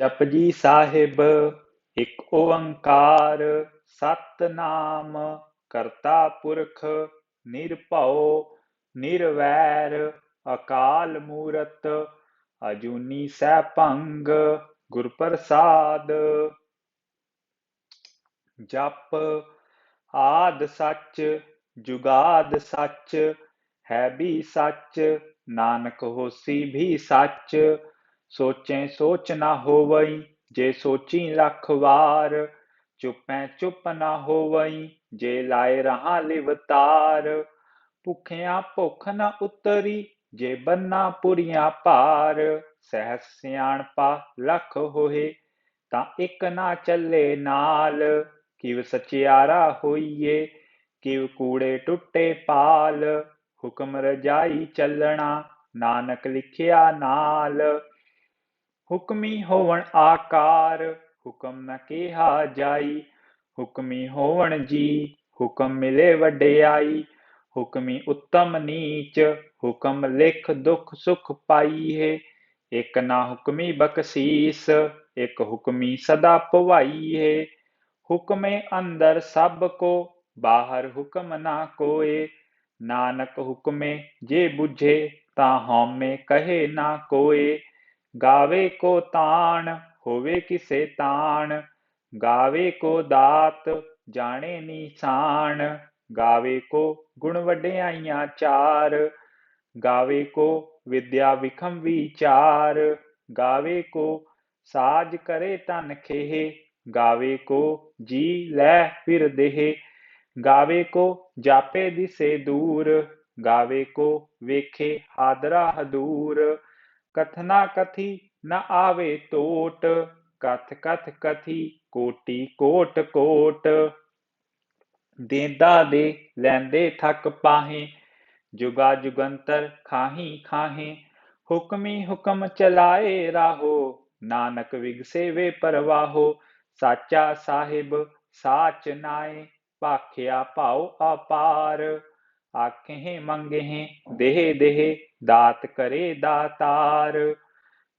जपजी साहिब एक ओंकार सतनाम करता पुरख निरभउ निरवैर अकाल मूरत अजूनी सैभंग गुर प्रसाद। जप आद सच जुगाद सच है भी सच नानक होसी भी सच। सोचें सोच न होवई जे सोची लख वार चुपैं चुप न होवई जे लाए रहा लिवतार। भुखिया भुख न उतरी जे बन्ना पुरिया भार सहस सियाणपा लख होए ਤਾਂ ਇੱਕ ਨਾ ਚੱਲੇ ਨਾਲ। ਕਿਵ ਸਚਿਆਰਾ ਹੋਈਏ ਕਿਵ ਕੂੜੇ ਟੁੱਟੇ ਪਾਲ। ਹੁਕਮ ਰਜਾਈ ਚੱਲਣਾ ਨਾਨਕ ਲਿਖਿਆ ਨਾਲ। ਹੁਕਮੀ ਹੋਵਣ ਆਕਾਰ ਹੁਕਮ ਨ ਕਿਹਾ ਜਾਈ। ਹੁਕਮੀ ਹੋਵਣ ਜੀ ਹੁਕਮ ਮਿਲੇ ਵਡਿਆਈ। ਹੁਕਮੀ ਉੱਤਮ ਨੀਚ ਹੁਕਮ ਲਿਖ ਦੁਖ ਸੁਖ ਪਾਈਏ। ਇੱਕ ਨਾ ਹੁਕਮੀ ਬਖਸ਼ੀਸ ਇੱਕ ਹੁਕਮੀ ਸਦਾ ਭਵਾਈਏ। ਹੁਕਮੇ ਅੰਦਰ ਸਭ ਕੋ ਬਾਹਰ ਹੁਕਮ ਨਾ ਕੋਏ। ਨਾਨਕ ਹੁਕਮੇ ਜੇ ਬੁਝੇ ਤਾਂ ਹਉਮੈ ਕਹੇ ਨਾ ਕੋਏ। ਗਾਵੇ ਕੋ ਤਾਣ ਹੋਵੇ ਕਿਸੇ ਤਾਣ ਗਾਵੇ ਕੋ ਦਾਤ ਜਾਣੇ ਨੀਸਾਨ। ਗਾਵੇ ਕੋ ਗੁਣ ਵਡਿਆਈਆਂ ਚਾਰ ਗਾਵੇ ਕੋ ਵਿਦਿਆ ਵਿਖਮ ਵਿਚਾਰ। ਗਾਵੇ ਕੋ ਸਾਜ ਕਰੇ ਤਨ ਖੇਹ ਗਾਵੇ ਕੋ ਜੀ ਲੈ ਫਿਰ ਦੇਹ। ਗਾਵੇ ਕੋ ਜਾਪੇ ਦਿਸੇ ਦੂਰ ਗਾਵੇ ਕੋ ਵੇਖੇ ਹਾਦਰਾ ਹਦੂਰ। ਕਥਨਾ ਕਥੀ ਨ ਆਵੇ ਟੋਟ ਕਥ ਕਥ ਕਥੀ ਕੋਟੀ ਕੋਟ ਕੋਟ। ਦੇਂਦਾ ਦੇ ਲੈਂਦੇ ਥਕ ਪਾਹੇ ਜੁਗਾ ਜੁਗੰਤਰ ਖਾਹੀ ਖਾਹੇ। ਹੁਕਮੀ ਹੁਕਮ ਚਲਾਏ ਰਾਹੋ ਨਾਨਕ ਵਿਗਸੇ ਵੇ ਪਰਵਾਹੋ। ਸਾਚਾ ਸਾਹਿਬ ਸਾਚ ਨਾਏ ਭਾਖਿਆ ਭਾਉ ਅਪਾਰ। ਆਖੇ ਮੰਗਹਿ ਦੇਹ ਦੇਹ ਦਾਤ ਕਰੇ ਦਾਤਾਰ।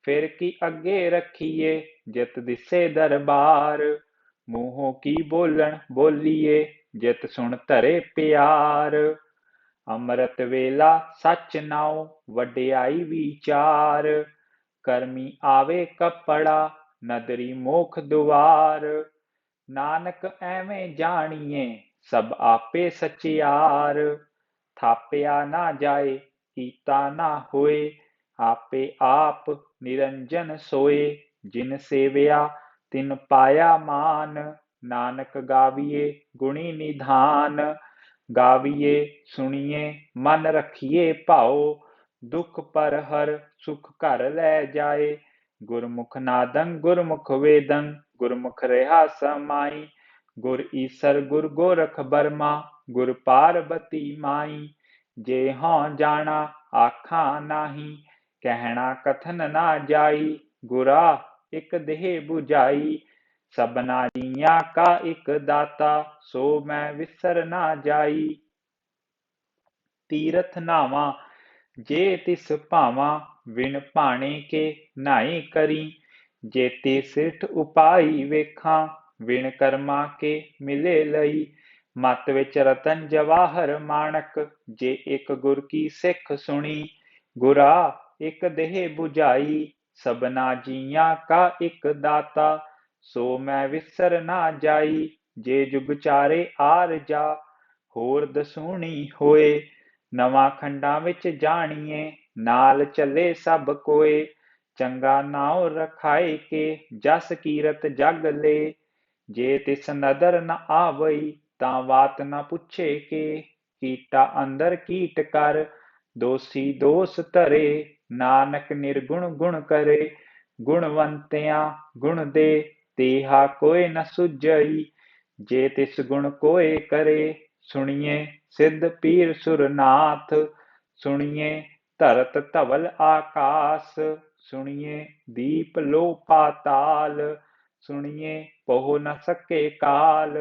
ਫਿਰ ਕੀ ਅੱਗੇ ਰੱਖੀਏ ਜਿਤ ਦਿਸੇ ਦਰਬਾਰ। ਮੂੰਹੋਂ ਕੀ ਬੋਲਣ ਬੋਲੀਏ ਜਿਤ ਸੁਣ ਧਰੇ ਪਿਆਰ। ਅੰਮ੍ਰਿਤ ਵੇਲਾ ਸਚ ਨਾਉ ਵਡਿਆਈ ਵਿਚਾਰ। ਕਰਮੀ ਆਵੇ ਕੱਪੜਾ ਨਦਰੀ ਮੋਖ ਦੁਆਰ। ਨਾਨਕ ਐਵੇਂ ਜਾਣੀਏ ਸਭ ਆਪੇ ਸਚਿਆਰ। ਥਾਪਿਆ ਨਾ ਜਾਏ ਕੀਤਾ ਨਾ ਹੋਏ ਆਪੇ ਆਪ ਨਿਰੰਜਨ ਸੋਏ। ਜਿਨ ਸੇਵਿਆ ਤਿਨ ਪਾਇਆ ਮਾਨ ਨਾਨਕ ਗਾਵੀਏ ਗੁਣੀ ਨਿਧਾਨ। ਗਾਵੀਏ ਸੁਣੀਏ ਮਨ ਰਖੀਏ ਭਾਉ ਦੁਖ ਪਰ ਹਰ ਸੁਖ ਘਰ ਲੈ ਜਾਏ। ਗੁਰਮੁਖ ਨਾਦੰ ਗੁਰਮੁਖ ਵੇਦੰ ਗੁਰਮੁਖ ਰਹਾ ਸਮਾਈ। ਗੁਰ ਈਸਰ ਗੁਰ ਗੋਰਖ ਬਰਮਾ ਗੁਰ ਪਾਰਬਤੀ ਮਾਈ। ਜੇ ਹਉ ਜਾਣਾ ਆਖਾਂ ਨਾਹੀ ਕਹਿਣਾ ਕਥਨ ਨਾ ਜਾਈ। ਗੁਰਾ ਇਕ ਦੇਹ 부ਝਾਈ ਸਭਨਾ ਜੀਆਂ ਕਾ ਇਕ ਦਾਤਾ ਸੋ ਮੈਂ ਵਿਸਰ ਨਾ ਜਾਈ। ਤੀਰਥ ਨਾਵਾਂ ਜੇ ਤਿਸ ਭਾਵਾਂ ਵਿਣ ਭਾਣੇ ਕੇ ਨਾਹੀ ਕਰੀ। ਜੇਤੇ ਸਿਰਠ ਉਪਾਈ ਵੇਖਾਂ ਵਿਣ ਕਰਮਾਂ ਕੇ ਮਿਲੇ ਲਈ। ਮਤ ਵਿੱਚ ਰਤਨ ਜਵਾਹਰ ਮਾਣਕ ਜੇ ਇੱਕ ਗੁਰ ਕੀ ਸਿੱਖ ਸੁਣੀ। ਗੁਰਾ ਇੱਕ ਦੇਹ 부ਝਾਈ ਸਭਨਾ ਜੀਆਂ ਕਾ ਇੱਕ ਦਾਤਾ ਸੋ ਮੈਂ ਵਿਸਰ ਨਾ ਜਾਈ। ਜੇ ਜੁਗ ਚਾਰੇ ਆਰ ਜਾ ਹੋਰ ਦਸੂਣੀ ਹੋਏ ਨਵਾਂ ਖੰਡਾਂ ਵਿੱਚ ਜਾਣੀਏ ਨਾਲ ਚੱਲੇ ਸਭ ਕੋਏ। ਚੰਗਾ ਨਾਉ ਰਖਾਏ ਕੇ ਜਸ ਕੀਰਤ ਜਗ ਲੇ। ਜੇ ਤਿਸ ਨਦਰ ਨ ਆਵਈ ਤਾਂ ਬਾਤ ਨ ਪੁੱਛੇ ਕੇ। ਕੀਟਾ ਅੰਦਰ ਕੀਟ ਕਰ ਦੋਸੀ ਦੋਸ ਧਰੇ ਨਾਨਕ ਨਿਰਗੁਣ ਗੁਣ ਕਰੇ। ਗੁਣਵੰਤਿਆਂ ਗੁਣ ਦੇ ਤੇਹਾ ਕੋਇ ਨ ਸੁਝਈ। ਜੇ ਤਿਸ ਗੁਣ ਕੋਇ ਕਰੇ ਸੁਣੀਏ ਸਿੱਧ ਪੀਰ ਸੁਰਨਾਥ। ਸੁਣੀਏ ਧਰਤ ਧਵਲ ਆਕਾਸ ਸੁਣੀਏ ਦੀਪ ਲੋ ਪਾਤਾਲ। ਸੁਣੀਏ ਪਹੁ ਨ ਸਕੇ ਕਾਲ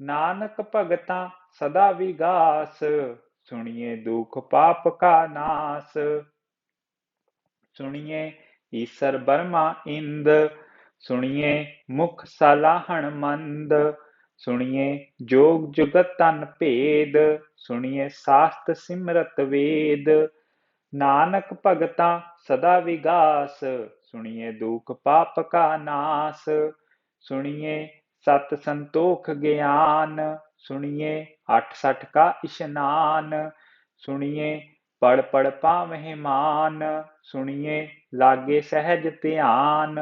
ਨਾਨਕ ਭਗਤਾਂ ਸਦਾ ਵਿਗਾਸ। ਸੁਣੀਏ ਦੁਖ ਪਾਪ ਕਾ ਨਾਸ। ਸੁਣੀਏ ਈਸਰ ਬਰਮਾ ਇੰਦ सुनिए मुख सलाहण मंद, सुनिए जोग जुगत तन भेद, सुनिए शास्त्र सिमरत वेद। नानक भगता सदा विगास, सुनिए दुख पाप का नाश। सुनिए सत संतोख ज्ञान, सुनिए अठ सठ का इशनान। सुनिए पढ़ पढ़ पावहि मान, सुनिए लागे सहज ध्यान।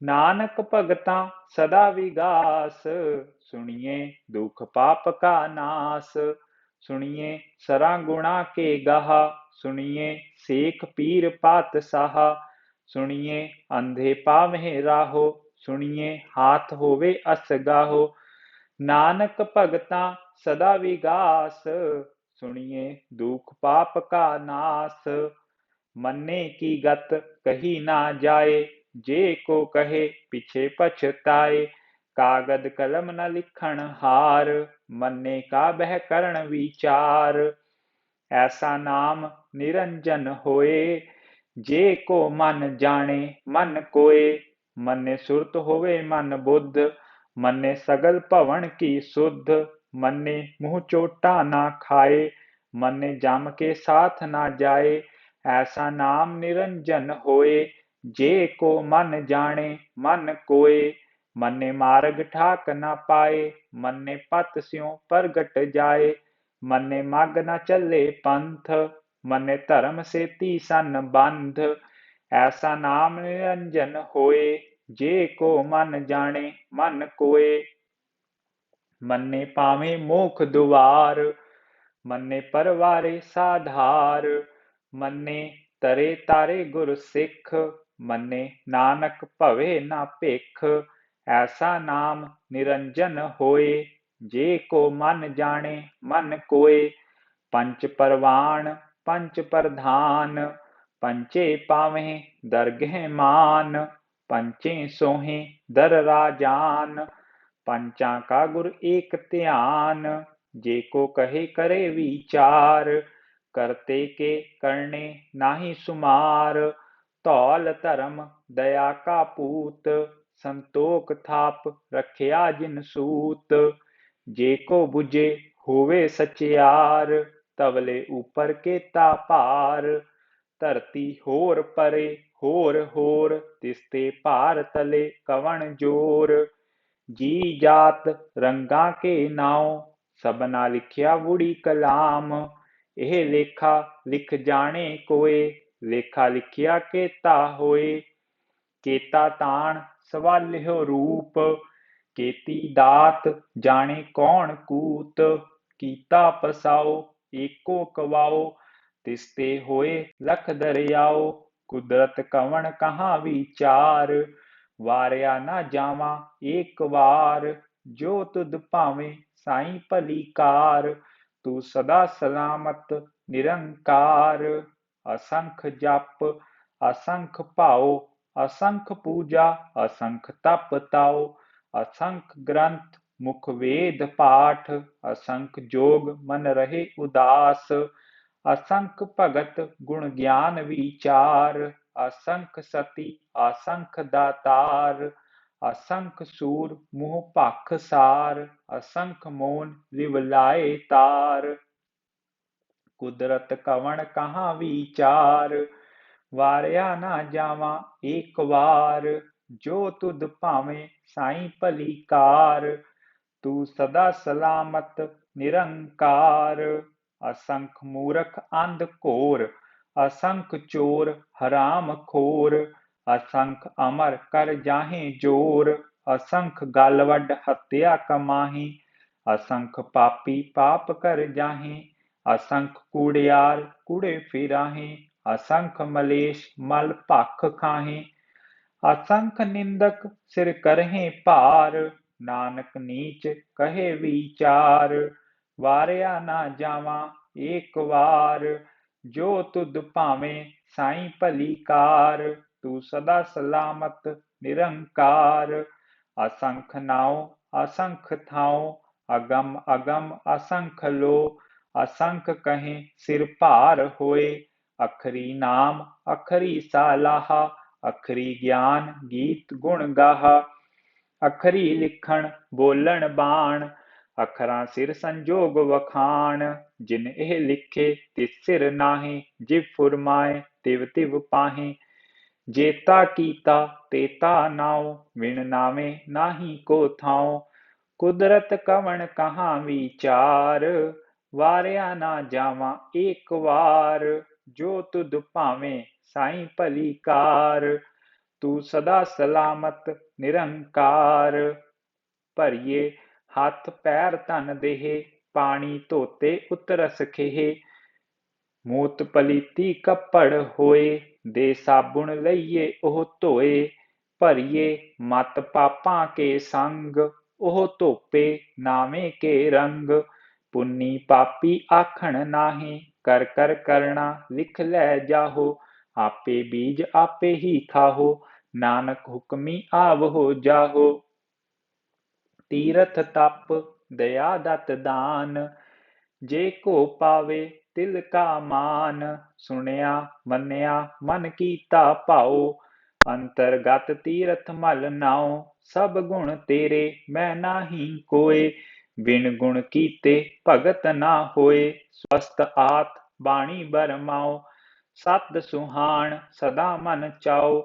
नानक भगता सदा विगास, सुनिए दुख पाप का नाश। सुनिए सरा गुणा के गाहा, सुनिए शेख पीर पातशाह। सुनिए अंधे पावहि राहो, सुनिए हाथ होवे असगाहो। नानक भगता सदा विगास, सुनिए दुख पाप का नाश। मन्ने की गत कही ना जाए, जे को कहे पीछे पछताए। कागद कलम न लिखण हार, मन्ने का बह करण विचार। ऐसा नाम निरंजन होए, जे को मन जाने मन कोय। मन्ने सुरत होवे मन बुद्ध, मन्ने सगल भवन की शुद्ध। मन्ने मुंह चोटा ना खाए, मन्ने जम के साथ ना जाए। ऐसा नाम निरंजन होए, जे को मन जाने मन कोय। मन्ने मार्ग ठाक न पाए, मन्ने पत स्यों प्रगट जाए। मन्ने माग न चले पंथ, मन्ने धर्म से तीसन बंध। ऐसा नाम निरंजन होए, जे को मन जाने मन कोय। मन्ने पावे मोख दुआर, मन्ने परवारे साधार। मन्ने तरे तारे गुर सिख, मन्ने नानक भवे ना भिख। ऐसा नाम निरंजन होए, जे को मन जाने मन कोय। पंच परवान पंच प्रधान, पंचे पावें दरगह मान। पंचे सोहे दर राजान, पंचा का गुर एक ध्यान। जे को कहे करे विचार, करते के करने नाही सुमार। तौल धर्म दया का पूत, संतोख थाप रखिया जिन सूत। जे को बुझे होवे सचियार, तवले ऊपर के तापार। धरती होर परे होर होर, तिसते पार तले कवण जोर। जी जात रंगा के नाव, सबना लिखिया बूढ़ी कलाम। ਇਹ ਲੇਖਾ ਲਿਖ ਜਾਣੇ ਕੋਏ, ਲੇਖਾ ਲਿਖਿਆ ਕੇਤਾ ਹੋਏ। ਕੇਤਾ ਤਾਣ ਸਵਾਲਿਓ ਰੂਪ, केती दात जाने कौन कूत। कीता पसाओ एको कवाओ, तिसते होए लख दरियाओ। कुदरत कवण कहाँ विचार, वारया ना जावा एक बार। जो तुद भावे साई भली कार, तू सदा सलामत निरंकार। असंख जप असंख भाओ, असंख पूजा असंख तप ताओ। असंख ग्रंथ मुख वेद पाठ, असंख जोग मन रहे उदास। असंख भगत गुण ज्ञान विचार, असंख सती असंख दातार। असंख सूर मुँह भख सार, असंख मोन लिव लाए तार। कुदरत कवण कहाँ विचार, वारया ना जावा एक बार। जो तुद भावे साई भली कार, तू सदा सलामत निरंकार। असंख मूरख अंध घोर, असंख चोर हराम खोर। असंख अमर कर जाहे जोर, असंख गल वड हत्या कमाही। असंख पापी पाप कर जाहे, असंख कूड़ियार कूड़े फिराहे। असंख मलेश मल भख खाहे, असंख निंदक सिर करहे भार। नानक नीच कहे विचार, वारया ना जावा एक बार। जो तुद भावे साई भली कार, तू सदा सलामत निरंकार। असंख नाव असंख थाओ, अगम अगम असंख लो। असंख कहें सिर भार होए, अखरी नाम अखरी सालाहा। अखरी ज्ञान गीत गुण गाहा। अखरी लिखण बोलण बाण, अखरां सिर संजोग वखाण। जिन एह लिखे तिस सिर नाहीं, जिव फुरमाए तिव तिव पाहीं। जेता कीता तेता नाउ, विण नावे नाही को थाउ। कुदरत कवण कहाँ विचार, वारिया ना जावां एक वार। जो तुध भावें साईं भली कार, तू सदा सलामत निरंकार। ਭਰੀਏ ਹੱਥ ਪੈਰ ਧਨ ਦੇਹ, ਪਾਣੀ ਧੋਤੇ ਉਤਰਸ ਖੇਹ। ਮੂਤ ਪਲੀਤੀ ਕੱਪੜ ਹੋਏ, ਦੇ ਸਾਬੁਣ ਲਈਏ ਉਹ ਧੋਏ। ਭਰੀਏ ਮਤ ਪਾਪਾਂ ਕੇ ਸੰਗ, ਉਹ ਧੋਪੇ ਨਾਵੇਂ ਕੇ ਰੰਗ। ਪੁੰਨੀ ਪਾਪੀ ਆਖਣ ਨਾਹੀਂ, ਕਰ ਕਰ ਕਰਣਾ ਲਿਖ ਲੈ ਜਾਹੋ। ਆਪੇ ਬੀਜ ਆਪੇ ਹੀ ਖਾਹੋ, ਨਾਨਕ ਹੁਕਮੀ ਆਵਹੋ ਜਾਹੋ। ਤੀਰਥ ਤਪ ਦਇਆ ਦਤ ਦਾਨ, ਜੇ ਕੋ ਪਾਵੇ ਤਿਲ ਕਾ ਮਾਨ। ਸੁਣਿਆ ਮੰਨਿਆ ਮਨ ਕੀਤਾ ਭਾਉ, ਅੰਤਰਗਤ ਤੀਰਥ ਮਲ ਨਾਉ। ਸਭ ਗੁਣ ਤੇਰੇ ਮੈਂ ਨਾਹੀਂ ਕੋਏ, ਬਿਨ ਗੁਣ ਕੀਤੇ ਭਗਤ ਨਾ ਹੋਏ। ਸਵਸਤ ਆਤ ਬਾਣੀ ਬਰਮਾਉ, ਸਤ ਸੁਹਾਣ ਸਦਾ ਮਨ ਚਾਉ।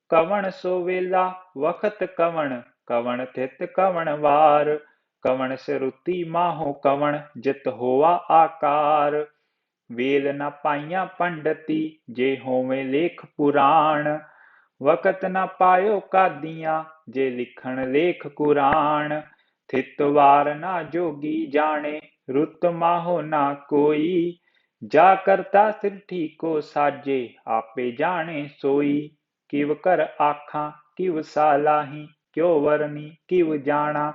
ਕਵਣ ਸੋ ਵੇਲਾ ਵਖਤ ਕਵਣ, ਕਵਣ ਥਿਤ ਕਵਣ ਵਾਰ। ਕਵਣ ਸਰੂਤੀ ਮਾਹੋ ਕਵਣ, ਜਿਤ ਹੋਆ ਆਕਾਰ। ਵੇਲ ਨ ਪਾਈਆਂ ਪੰਡਤੀ, ਜੇ ਹੋਵੇ ਲੇਖ ਪੁਰਾਣ। ਵਕਤ ਨ ਪਾਇਓ ਕਾਦੀਆਂ, ਜੇ ਲਿਖਣ ਲੇਖ ਕੁਰਾਨ। ਥਿਤ ਵਾਰ ਨਾ ਜੋਗੀ ਜਾਣੇ, ਰੁੱਤ ਮਾਹੋ ਨਾ ਕੋਈ। ਜਾ ਕਰਤਾ ਸਿਰਠੀ ਕੋ ਸਾਜੇ, ਆਪੇ ਜਾਣੇ ਸੋਈ। ਕਿਵ ਕਰ ਆਖਾਂ ਕਿਵ ਸਾਲਾਹੀ, ਕਿਉ ਵਰਨੀ ਕਿਵ ਜਾਣਾ।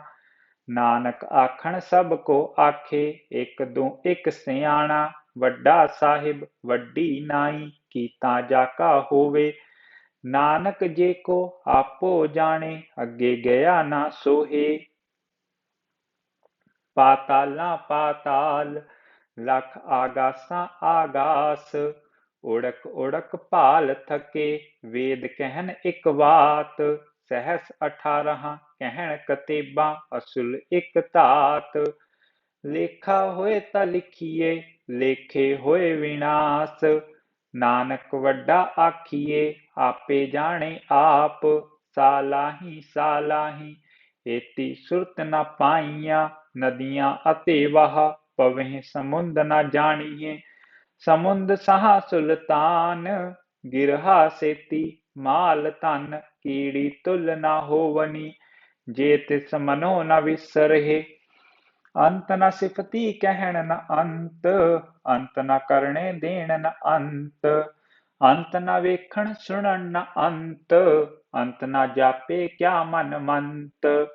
ਨਾਨਕ ਆਖਣ ਸਭ ਕੋ ਆਖੇ, ਇਕ ਦੋ ਇਕ ਸਿਆਣਾ। ਵੱਡਾ ਸਾਹਿਬ ਵੱਡੀ ਨਾਈ, ਕੀਤਾ ਜਾ ਕਾ ਹੋਵੇ। ਨਾਨਕ ਜੇ ਕੋ ਆਪੋ ਜਾਣੇ, ਅੱਗੇ ਗਿਆ ਨਾ ਸੋਹੇ। ਪਾਤਾਲਾਂ ਪਾਤਾਲ, ਲੱਖ ਆਗਾਸਾਂ ਆਗਾਸ। ਉੜਕ ਉੜਕ ਭਾਲ ਥਕੇ, ਵੇਦ ਕਹਿਨ ਇਕ ਵਾਤ। ਸਹਿਸ 18 ਕਹਿਣ ਕਤੇਬਾਂ, ਅਸੁਲ ਇਕ ਧਾਤ। ਲੇਖਾ ਹੋਏ ਤਾਂ ਲਿਖੀਏ, ਲੇਖੇ ਹੋਏ ਵਿਨਾਸ਼। ਨਾਨਕ ਵੱਡਾ ਆਖੀਏ, ਆਪੇ ਜਾਣੇ ਆਪ। ਸਾਲਾਹੀ ਸਾਲਾਹੀ ਏਤੀ ਸੁਰਤ ਨ ਪਾਈਆਂ, ਨਦੀਆਂ ਅਤੇ ਵਾਹ ਪਵਹਿ ਸਮੁੰਦ ਨ ਜਾਣੀਏ। ਸਮੁੰਦ ਸਹਾ ਸੁਲਤਾਨ, ਗਿਰਹਾ ਸੇਤੀ ਮਾਲ ਧਨ। ਕੀੜੀ ਤੁਲ ਨ ਹੋਵਨੀ, ਜੇ ਤਿਸ ਮਨੋ ਨ ਵਿਸਰਹਿ। ਅੰਤ ਨ ਸਿਫਤੀ ਕਹਿਣ ਨ ਅੰਤ, ਅੰਤ ਨ ਕਰਣੇ ਦੇਣ ਨ ਅੰਤ। ਅੰਤ ਨ ਵੇਖਣ ਸੁਣਨ ਨ ਅੰਤ, ਅੰਤ ਨ ਜਾਪੇ ਕਿਆ ਮਨ ਮੰਤ।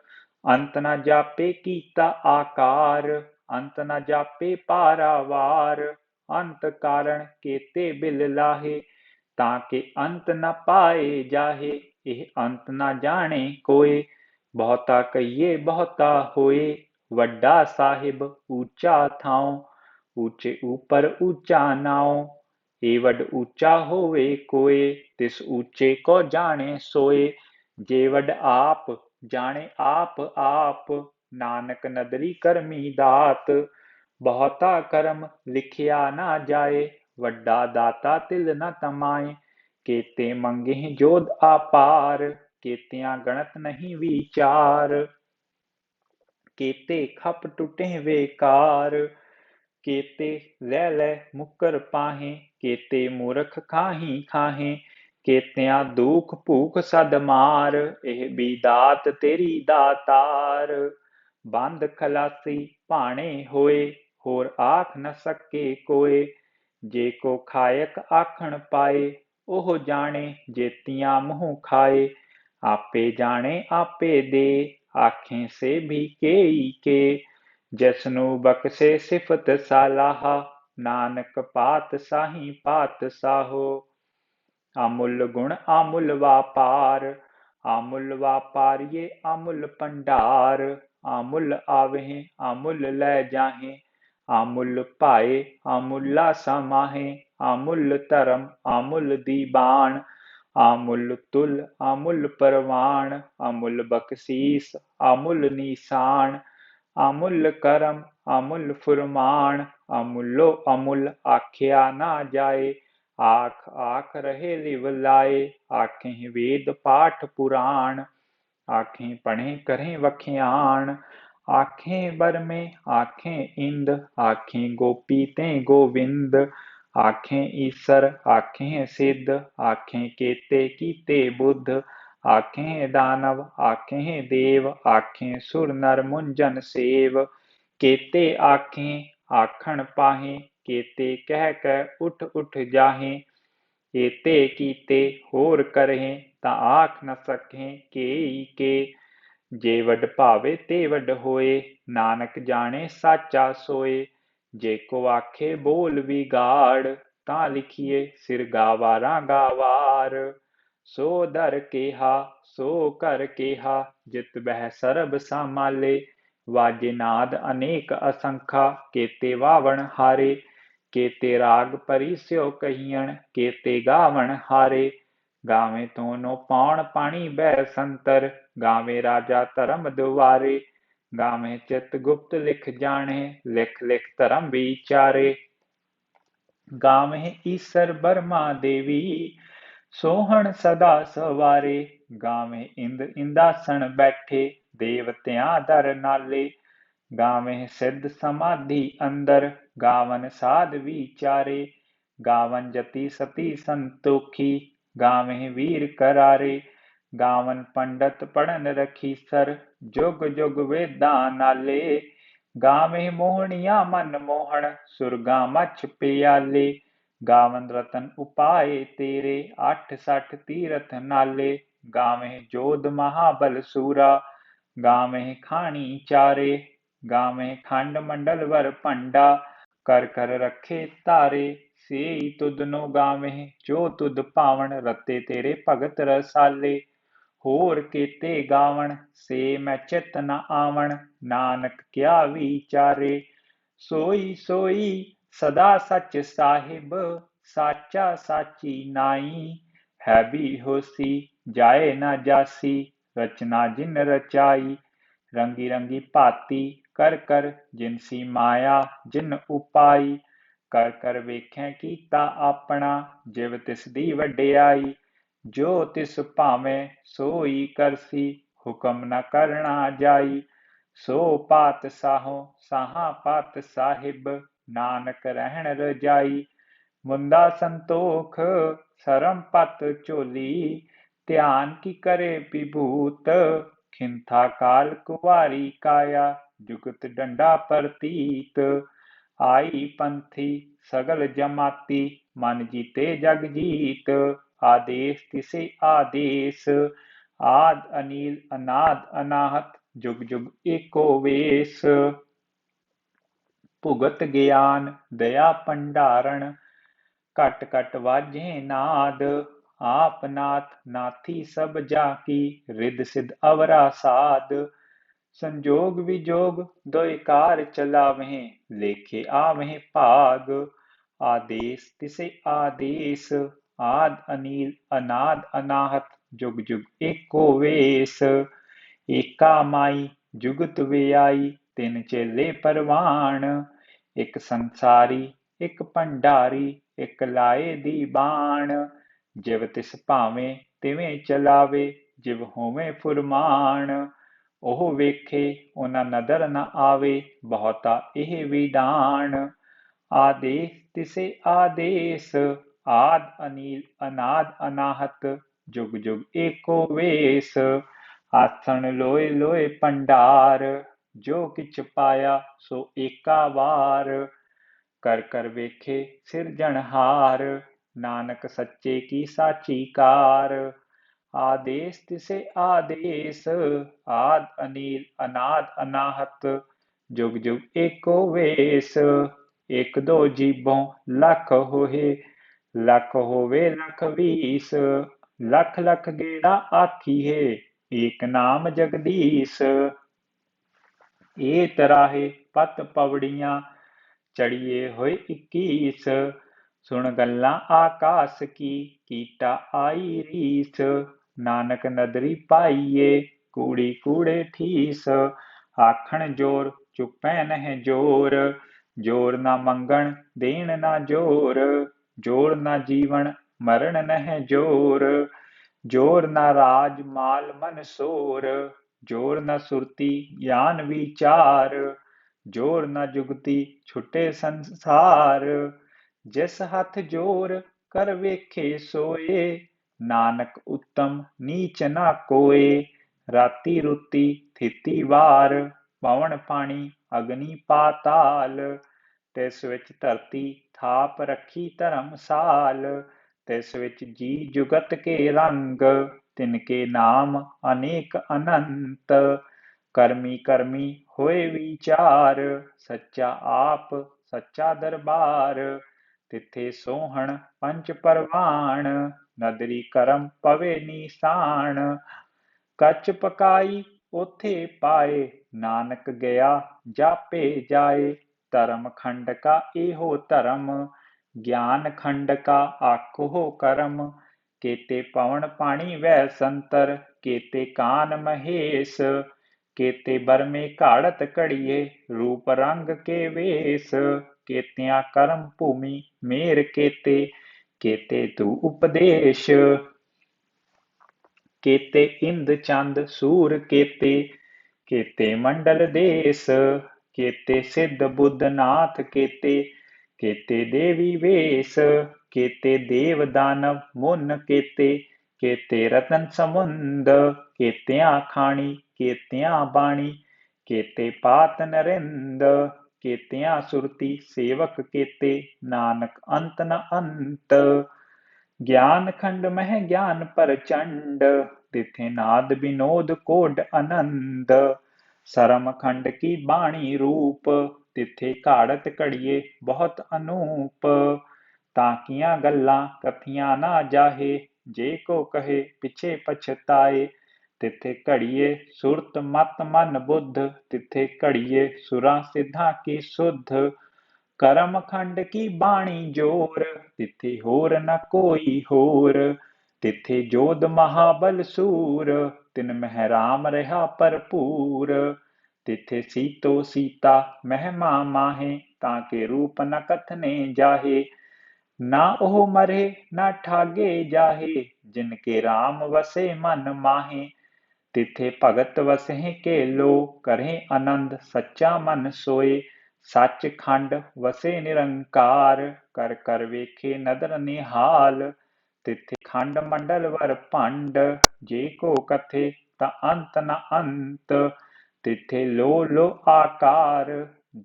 ਅੰਤ ਨ ਜਾਪੇ ਕੀਤਾ ਆਕਾਰ, ਅੰਤ ਨ ਜਾਪੇ ਪਾਰਾਵਾਰ। ਅੰਤ ਕਾਰਣ ਕੇਤੇ ਬਿਲ ਲਾਹੇ, ਤਾਂ ਕਿ ਅੰਤ ਨ ਪਾਏ ਜਾਹੇ। ਇਹ ਅੰਤ ਨ ਜਾਣੇ ਕੋਏ, ਬਹੁਤਾ ਕਹੀਏ ਬਹੁਤਾ ਹੋਏ। ਵੱਡਾ ਸਾਹਿਬ ਊਚਾ ਥਾਉ, ਊਚੇ ਉਪਰ ਊਚਾ ਨਾਉ। ਏਵਡ ਊਚਾ ਹੋਵੇ ਕੋਏ, ਤਿਸ ਊਚੇ ਕੋ ਜਾਣੇ ਸੋਏ। ਜੇ ਵਡ ਆਪ ਜਾਣੇ ਆਪ ਆਪ, ਨਾਨਕ ਨਦਰੀ ਕਰਮੀ ਦਾਤ। ਬਹੁਤਾ ਕਰਮ ਲਿਖਿਆ ਨਾ ਜਾਏ, ਵੱਡਾ ਦਾਤਾ ਤਿਲ ਨ ਤਮਾਏ। ਕੇਤੇ ਮੰਗਹਿ ਜੋਧ ਆਪਾਰ, ਕੇਤਿਆਂ ਗਣਤ ਨਹੀਂ ਵਿਚਾਰ। ਕੇਤੇ ਖਪ ਟੁਟਹਿ ਵੇਕਾਰ, ਕੇਤੇ ਲੈ ਲੈ ਮੁਕਰ ਪਾਹੇ। ਕੇਤੇ ਮੂਰਖ ਖਾਹੀ ਖਾਹੇ, ਕੇਤਿਆਂ ਦੁਖ ਭੂਖ ਸਦ ਮਾਰ। ਇਹ ਵੀ ਦਾਤ ਤੇਰੀ ਦਾਤਾਰ। ਬੰਦ ਖਲਾਸੀ ਭਾਣੇ ਹੋਏ, ਹੋਰ ਆਖ ਨ ਸਕੇ ਕੋਏ। ਜੇ ਕੋ ਖਾਇਕ ਆਖਣ ਪਾਏ, ਉਹ ਜਾਣੇ ਜੇਤੀਆਂ ਮੂੰਹ ਖਾਏ। ਆਪੇ ਜਾਣੇ ਆਪੇ ਦੇ, ਆਖੇ ਸੇ ਵੀ ਕੇਈ ਕੇ। ਜਸਨੂੰ ਬਖਸ਼ੇ ਸਿਫਤ ਸਾਲਾਹਾ, ਨਾਨਕ ਪਾਤਸ਼ਾਹੀ ਪਾਤਸ਼ਾਹੋ। ਅਮੁੱਲ ਗੁਣ ਅਮੁੱਲ ਵਾਪਾਰ, ਅਮੁੱਲ ਵਾਪਾਰੀਏ ਅਮੁੱਲ ਭੰਡਾਰ। ਅਮੁੱਲ ਆਵਹਿ ਅਮੁੱਲ ਲੈ ਜਾਹੇ, ਅਮੁੱਲ ਭਾਏ ਅਮੁੱਲਾ ਸਮਾਹੇ। ਅਮੁੱਲ ਧਰਮ ਅਮੁੱਲ ਦੀਬਾਨ, आमुल तुल आमुल परवान अमुल बख्शीस अमुल निशान अमुल करम अमुल फुरमान अमुलो अमुल आख्या ना जाए आख आख रहे लिव लाए आखें वेद पाठ पुराण आखें पढ़ें करें वख्याण आखें बर में आखें इंद आखें गोपी तें गोविंद आखें ईसर आखें सिद्ध आखें केते कीते बुद्ध आखें दानव आखें देव आखें सुर नर मुंजन सेव केते आखें आखण पाहें केते कह उठ उठ जाहें एते कीते होर करें ता आख न सकें के जे वड भावे ते वड होए नानक जाने साचा सोए जेको आखे बोल विगाड़ ता लिखिए सिर गावारा गावार सो दर केहा सो कर केहा जित बह सरब सामाले वाजे नाद अनेक असंखा केते वावण हारे केते राग परिस्यो कहियण केते गावण हारे गावे तोनो पौण पाणी बै संतर गावे राजा धर्म दुआरे गावे चित गुप्त लिख जाने लिख लिख धर्म विचारे गावे ईसर बर्मा देवी सोहण सदा सवारे गावे इंद इंदासन बैठे देवत्यां दर नाले गावे सिद्ध समाधि अंदर गावन साध विचारे गावन जति सती संतोखी गावे वीर करारे गावन पंडित पढ़न रखी सर जुग जुग वेदा नाले गावे मोहनिया मन मोहन सुरगा मछ पियाले गावन रतन उपाय तेरे 8 तीरथ नाले गावे जोध महाबल सूरा गावे खानी चारे गावे खंड मंडल वर पंडा कर कर रखे तारे से तुदनो गावे जो तुद पावन रते तेरे भगत रसाले होर केते गावण से मैं चित न आवण नानक क्या विचारे सोई सोई सदा सच साहिब साचा साची नाई है भी होसी जाए न जासी रचना जिन रचाई रंगी रंगी भाती कर कर जिनसी माया जिन उपाई कर कर वेखें कीता अपना जिव तिस दी वड्याई जो तिस भावें सोई करसी हुक्म न करना जाई सो पात साहो साहा पात साहिब नानक रहन रजाई मुंदा संतोख सरम पत चोली ध्यान की करे विभूत खिंथा काल कुवारी काया जुगत डंडा प्रतीत आई पंथी सगल जमाती मन जीते जग जीत आदेश तिसे आदेश आद अनिल अनाद अनाहत जुग जुग एको वेश भुगत ज्ञान दया भंडारण कट कट वाजे नाद आप नाथ नाथी सब जाकी रिद सिद्ध अवरा साध संजोग विजोग दोय कार चलावें लेखे आवें भाग आदेश तिसे आदेश आद अनिल अनाद अनाहत जुग जुग एको वेश एका माई जुगत व्याई तिन चेले परवान एक संसारी एक भंडारी एक लाए दी बाण जिव तिस भावें तिवें चलावे जिव होवें फुरमान ਉਹ ਵੇਖੇ ਉਹਨਾਂ ਨਦਰ ਨ ਆਵੇ ਬਹੁਤਾ ਇਹ ਵਿਧਾਨ ਆਦੇਸ ਤਿਸੇ ਆਦੇਸ ਆਦ ਅਨੀਲ ਅਨਾਦ ਅਨਾਹਤ ਜੁਗ ਜੁਗ ਏਕੋ ਵੇਸ ਆਸਣ ਲੋਏ ਲੋਏ ਭੰਡਾਰ ਜੋ ਕਿਛ ਪਾਇਆ ਸੋ ਏਕਾ ਵਾਰ ਕਰ ਕਰ ਵੇਖੇ ਸਿਰਜਣਹਾਰ ਨਾਨਕ ਸੱਚੇ ਕੀ ਸਾਚੀ ਕਾਰ आदेश तिसे आदेश आद अनिल अनाद अनाहत जुग जुग एको वेश एक दो जीबों लख होए लख होवे लख बीस लख लख गेड़ा आखी है एक नाम जगदीश ए तराहे पत पवड़ियां चढ़िए होए 21 सुन गल्लां आकाश की, कीटा आई रीस, नानक नदरी पाईए, कूड़ी कूड़े ठीस, आखण जोर चुपै नह जोर, जोर ना मंगण देण ना जोर, जोर ना जीवन मरण नह जोर, जोर न राज माल मन सोर, जोर न सुरती ज्ञान विचार, जोर न जुगती छुटे संसार, जिस हथ जोर कर वेखे सोए, नानक उत्तम नीच ना कोय, राती रुती थिती वार, पवन पानी अग्नि पाताल, तिस विच धरती थाप रखी धर्मसाल, तिस विच जी जुगत के रंग, तिनके नाम अनेक अनंत, करमी करमी होए विचार, सच्चा आप सच्चा दरबार, तिथे सोहण पंच परवान, नदरी करम पवे नीसाण, ਕੱਚ ਪਕਾਈ ਉਥੇ ਪਾਏ, ਨਾਨਕ ਗਿਆ ਜਾਪੇ ਜਾਏ, ਧਰਮ ਖੰਡ ਕਾ ਇਹੋ ਧਰਮ, ਗਿਆਨ ਖੰਡ ਕਾ ਆਖੋ ਕਰਮ, केते पवन पानी वह संतर, केते कान महेश, केते बर में घाड़त घड़िए, रूप रंग के वेश, केतिया कर्म भूमि मेर केते, केते तू उपदेश, केते इंद चंद सूर केते, केते मंडल देश, केते सिद्ध बुद्ध नाथ केते, केते देवी वेश, केते देव दानव मुन केते, केते रतन समुंद, केत्या खाणी केत्या बाणी, केते पात नरिंद, केत्या सुरती सेवक केते, नानक अंत न अंत, ज्ञान खंड मह ज्ञान प्रचंड, तिथे नाद विनोद कोड आनंद, सरम खंड की बाणी रूप, तिथे घाड़त घड़िए बहुत अनूप, ताकियां गल्लां कथियां ना जाहे, जे को कहे पिछे पछताए, तिथे घड़िए सुरत मत मन बुद्ध, तिथे घड़िए सुरा सिद्धा की सुध, करम खंड की बाणी जोर, तिथे होर न कोई होर, तिथे जोध महाबल सूर, तिन मह राम रहा भरपूर, तिथे सीतो सीता महिमा माहे, ताके रूप न कथने जाहे, ना ओह मरे ना ठागे जाहे, जिनके राम वसे मन माहे, तिथे भगत वसहि के लो, करें आनंद सच्चा मन सोए, सच खंड वसे निरंकार, कर कर वेखे नदर निहाल, तिथे खंड मंडल वर भंड, जे को कथे ता अंत न अंत, तिथे लो लो आकार,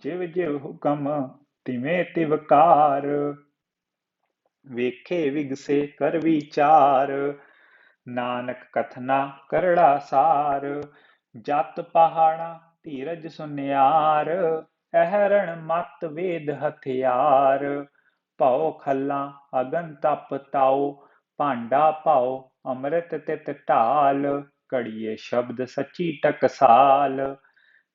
जिव जिव हुकम तिਵੇਂ तिवकार, ਵੇਖੇ ਵਿਗਸੇ ਕਰ ਵਿਚਾਰ, ਨਾਨਕ ਕਥਨਾ ਕਰੜਾ ਸਾਰ, ਜਤ ਪਹਾੜਾ ਧੀਰਜ ਸੁਨਿਆਰ, ਅਹਰਣ ਮਤ ਵੇਦ ਹਥਿਆਰ, ਭਉ ਖੱਲਾ ਅਗਨ ਤਪ ਤਾਉ, ਭਾਂਡਾ ਭਾਉ ਅੰਮ੍ਰਿਤ ਤਿਤ ਢਾਲ, ਘੜੀਏ ਸ਼ਬਦ ਸੱਚੀ ਟਕਸਾਲ,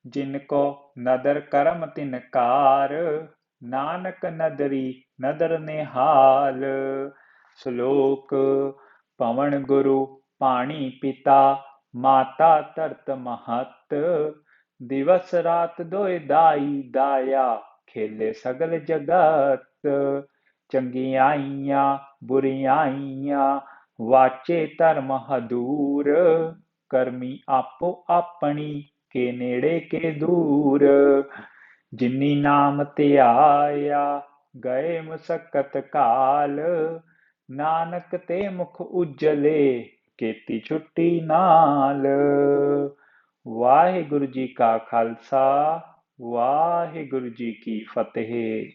जिन को नदर करम तिनकार, नानक नदरी नदर निहाल, श्लोक पवन गुरु पाणी पिता, माता तरत महत, दिवस रात दोए दाई दाया, खेले सगल जगत, चंगियाइयां बुरियाइयां, वाचे धर्म हदूर, करमी आपो अपनी, के नेड़े के दूर, जिनी नाम ਧਿਆਇਆ ਗਏ ਮੁਸਕਤ ਕਾਲ, ਨਾਨਕ ਤੇ ਮੁਖ ਉਜਲੇ ਕੀਤੀ ਛੁੱਟੀ ਨਾਲ। ਵਾਹਿਗੁਰੂ ਜੀ ਕਾ ਖਾਲਸਾ, ਵਾਹਿਗੁਰੂ ਜੀ ਕੀ ਫਤਿਹ।